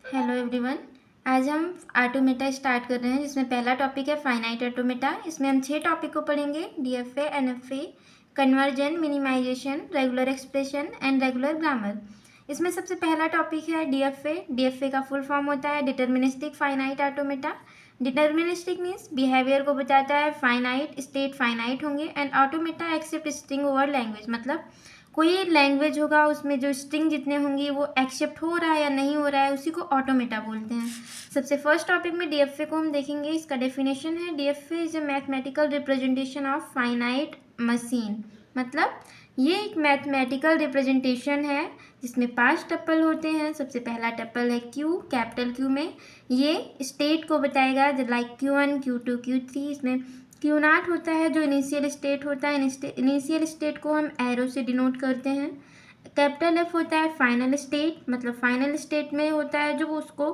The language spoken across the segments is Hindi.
Hello everyone. आज हम ऑटोमेटा स्टार्ट कर रहे हैं जिसमें पहला टॉपिक है फाइनाइट ऑटोमेटा। इसमें हम 6 टॉपिक को पढ़ेंगे। DFA, NFA, conversion, minimization, regular expression and regular grammar. इसमें सबसे पहला टॉपिक है डीएफए। डीएफए का फुल फॉर्म होता है deterministic finite automata. Deterministic means behaviour को बताता है, फाइनाइट स्टेट फाइनाइट होंगे and automata accept string over language, मतलब कोई लैंग्वेज होगा उसमें जो स्ट्रिंग जितने होंगी वो एक्सेप्ट हो रहा है या नहीं हो रहा है, उसी को ऑटोमेटा बोलते हैं। सबसे फर्स्ट टॉपिक में डीएफए को हम देखेंगे। इसका डेफिनेशन है DFA is a mathematical representation of finite machine, मतलब ये एक मैथमेटिकल रिप्रेजेंटेशन है जिसमें 5 टप्पल होते हैं। सबसे पहला टप्पल है क्यू, कैपिटल क्यू में ये स्टेट को बताएगा, लाइक Q1, Q2, Q3। इसमें Q0 होता है जो इनिशियल स्टेट होता है। इनिशियल स्टेट को हम एरो से डिनोट करते हैं। कैपिटल F होता है फाइनल स्टेट, मतलब फाइनल स्टेट में होता है जो उसको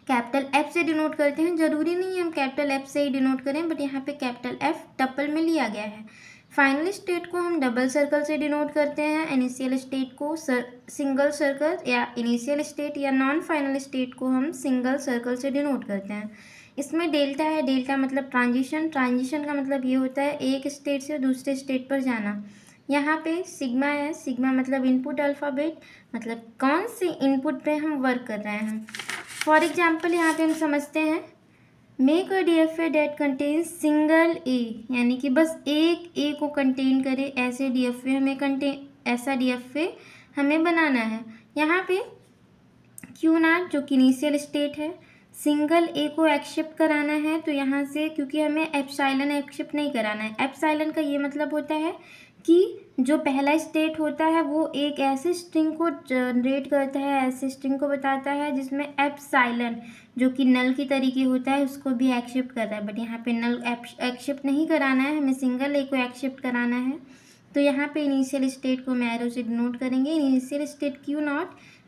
कैपिटल F से डिनोट करते हैं। जरूरी नहीं है हम कैपिटल F से ही डिनोट करें, बट यहाँ पे कैपिटल F टप्पल में लिया गया है। फाइनल स्टेट को हम डबल सर्कल से डिनोट करते हैं। इनिशियल स्टेट को सिंगल सर्कल, या इनिशियल स्टेट या नॉन फाइनल स्टेट को हम सिंगल सर्कल से डिनोट करते हैं। इसमें डेल्टा है, डेल्टा मतलब ट्रांजिशन। ट्रांजिशन का मतलब ये होता है एक स्टेट से दूसरे स्टेट पर जाना। यहाँ पे सिग्मा है, सिग्मा मतलब इनपुट अल्फ़ाबेट, मतलब कौन से इनपुट पे हम वर्क कर रहे हैं। फॉर एग्जाम्पल यहाँ पे हम समझते हैं make a DFA that contains single a, यानी कि बस एक ए को कंटेन करे, ऐसे डीएफए ऐसा डीएफए हमें बनाना है। यहाँ पे Q0 जो कि इनिशियल स्टेट है, सिंगल ए को एक्सेप्ट कराना है। तो यहाँ से क्योंकि हमें एप्सिलॉन एक्सेप्ट नहीं कराना है, एप्सिलॉन का ये मतलब होता है कि जो पहला स्टेट होता है वो एक ऐसे स्ट्रिंग को जनरेट करता है, ऐसे स्ट्रिंग को बताता है जिसमें एप्सिलॉन जो कि नल की तरीके होता है उसको भी एक्सेप्ट कर रहा है। बट यहाँ पे नल एक्सेप्ट नहीं कराना है, हमें सिंगल ए को एक्सेप्ट कराना है। तो यहाँ पे इनिशियल स्टेट को हम एरो से डिनोट करेंगे। इनिशियल स्टेट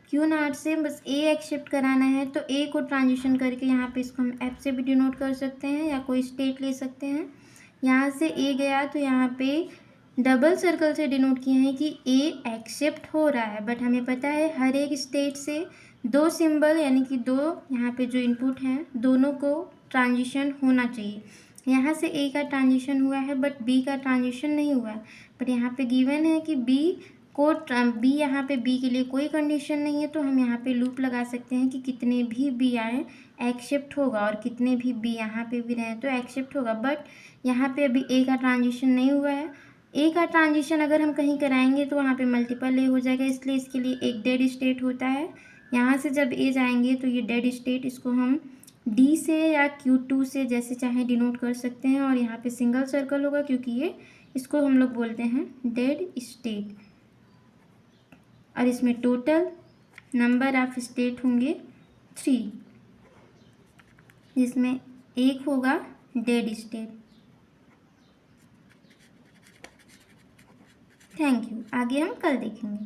Q0 से बस ए एक्सेप्ट कराना है, तो ए को ट्रांजिशन करके यहाँ पे इसको हम F से भी डिनोट कर सकते हैं या कोई स्टेट ले सकते हैं। यहाँ से ए गया तो यहाँ पे डबल सर्कल से डिनोट किए हैं कि ए एक्सेप्ट हो रहा है। बट हमें पता है हर एक स्टेट से 2 सिंबल, यानी कि 2 यहाँ पे जो इनपुट हैं दोनों को ट्रांजिशन होना चाहिए। यहाँ से ए का ट्रांजिशन हुआ है बट बी का ट्रांजिशन नहीं हुआ है। बट यहाँ पे गिवन है कि बी यहाँ पे बी के लिए कोई कंडीशन नहीं है, तो हम यहाँ पे लूप लगा सकते हैं कि कितने भी बी आए एक्सेप्ट होगा, और कितने भी बी यहाँ पे भी रहें तो एक्सेप्ट होगा। बट यहाँ पे अभी ए का ट्रांजिशन नहीं हुआ है। ए का ट्रांजिशन अगर हम कहीं कराएंगे तो वहाँ पे मल्टीपल ए हो जाएगा, इसलिए इसके लिए एक डेड स्टेट होता है। यहाँ से जब ए जाएंगे तो ये डेड स्टेट, इसको हम डी से या Q2 से जैसे चाहे डिनोट कर सकते हैं। और यहाँ पे सिंगल सर्कल होगा क्योंकि ये इसको हम लोग बोलते हैं डेड स्टेट। और इसमें टोटल नंबर ऑफ स्टेट होंगे 3, जिसमें एक होगा डेड स्टेट। Thank you. आगे हम कल देखेंगे।